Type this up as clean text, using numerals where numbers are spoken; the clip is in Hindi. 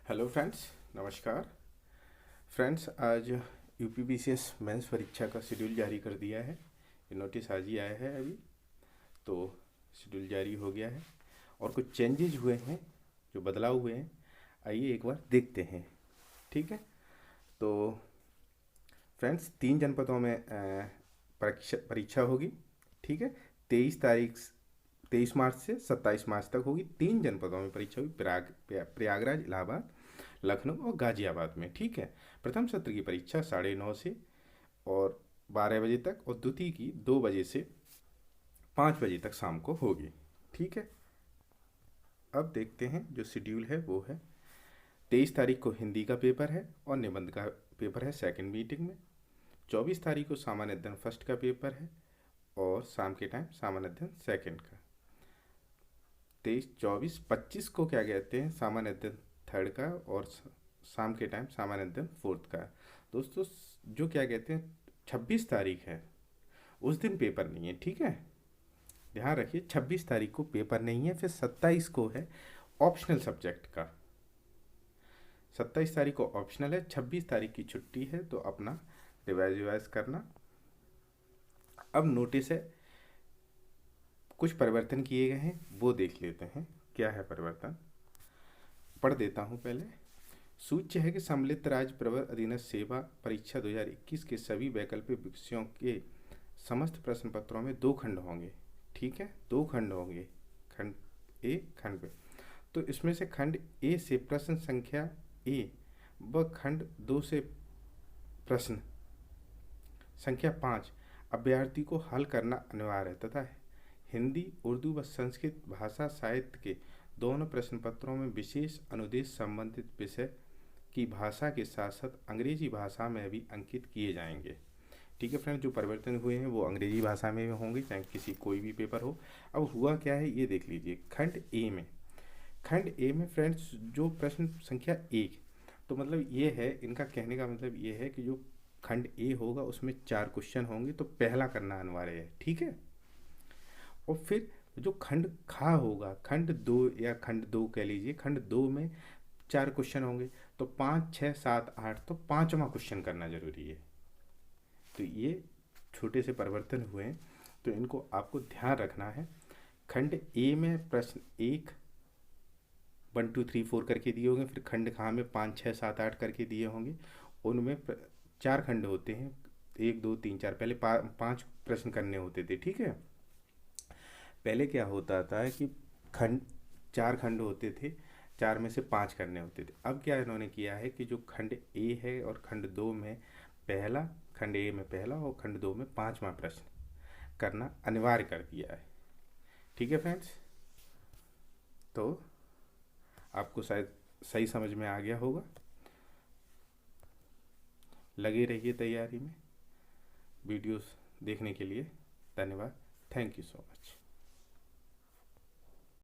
हेलो फ्रेंड्स, नमस्कार फ्रेंड्स। आज यूपीपीसीएस मेंस परीक्षा का शेड्यूल जारी कर दिया है। ये नोटिस आज ही आया है अभी, तो शेड्यूल जारी हो गया है और कुछ चेंजेज हुए हैं, जो बदलाव हुए हैं। आइए एक बार देखते हैं। ठीक है, तो फ्रेंड्स 3 जनपदों में परीक्षा परीक्षा होगी। ठीक है, 23 मार्च से 27 मार्च तक होगी। 3 जनपदों में परीक्षा होगी, प्रयागराज, इलाहाबाद, लखनऊ और गाजियाबाद में। ठीक है, प्रथम सत्र की परीक्षा 9:30 से और 12 बजे तक, और द्वितीय की 2 बजे से 5 बजे तक शाम को होगी। ठीक है, अब देखते हैं जो शेड्यूल है वो है 23 तारीख को हिंदी का पेपर है और निबंध का पेपर है सेकंड मीटिंग में। 24 तारीख को सामान्य अध्ययन फर्स्ट का पेपर है और शाम के टाइम सामान्य अध्ययन सेकंड का। 23, 24, 25 को क्या कहते हैं, सामान्य अध्ययन थर्ड का और शाम के टाइम सामान्य अध्ययन फोर्थ का। दोस्तों, जो क्या कहते हैं 26 तारीख है, उस दिन पेपर नहीं है। ठीक है, ध्यान रखिए, 26 तारीख को पेपर नहीं है। फिर 27 को है ऑप्शनल सब्जेक्ट का। 27 तारीख को ऑप्शनल है, 26 तारीख की छुट्टी है, तो अपना रिवाइज करना। अब नोटिस है, कुछ परिवर्तन किए गए हैं, वो देख लेते हैं क्या है परिवर्तन। पढ़ देता हूँ पहले। सूच्य है कि सम्मिलित राज्य प्रवर अधीनस्थ सेवा परीक्षा 2021 के सभी वैकल्पिक विषयों के समस्त प्रश्न पत्रों में 2 खंड होंगे। ठीक है, 2 खंड होंगे, खंड ए, खंड बी। तो इसमें से खंड ए से प्रश्न संख्या ए व खंड 2 से प्रश्न संख्या 5 अभ्यर्थी को हल करना अनिवार्य है, तथा हिंदी, उर्दू व संस्कृत भाषा साहित्य के दोनों प्रश्न पत्रों में विशेष अनुदेश संबंधित विषय की भाषा के साथ साथ अंग्रेजी भाषा में भी अंकित किए जाएंगे। ठीक है फ्रेंड, जो परिवर्तन हुए हैं वो अंग्रेजी भाषा में होंगे, चाहे किसी कोई भी पेपर हो। अब हुआ क्या है ये देख लीजिए। खंड ए में फ्रेंड्स जो प्रश्न संख्या 1, तो मतलब ये है, इनका कहने का मतलब ये है कि जो खंड ए होगा उसमें 4 क्वेश्चन होंगे, तो पहला करना अनिवार्य है। ठीक है, और फिर जो खंड खा होगा, खंड 2 या खंड 2 कह लीजिए, खंड 2 में 4 क्वेश्चन होंगे, तो 5, 6, 7, 8, तो 5वां क्वेश्चन करना जरूरी है। तो ये छोटे से परिवर्तन हुए हैं, तो इनको आपको ध्यान रखना है। खंड ए में प्रश्न 1, 1, 2, 3, 4 करके दिए होंगे। फिर खंड खा में 5, 6, 7, 8 करके दिए होंगे। उनमें 4 खंड होते हैं, 1, 2, 3, 4। पहले 5 प्रश्न करने होते थे। ठीक है, पहले क्या होता था कि खंड 4 खंड होते थे, 4 में से 5 करने होते थे। अब क्या इन्होंने किया है कि जो खंड ए है और खंड 2 में पहला, खंड ए में पहला और खंड 2 में 5वां प्रश्न करना अनिवार्य कर दिया है। ठीक है फ्रेंड्स, तो आपको शायद सही समझ में आ गया होगा। लगे रहिए तैयारी में। वीडियोस देखने के लिए धन्यवाद। Thank you so much.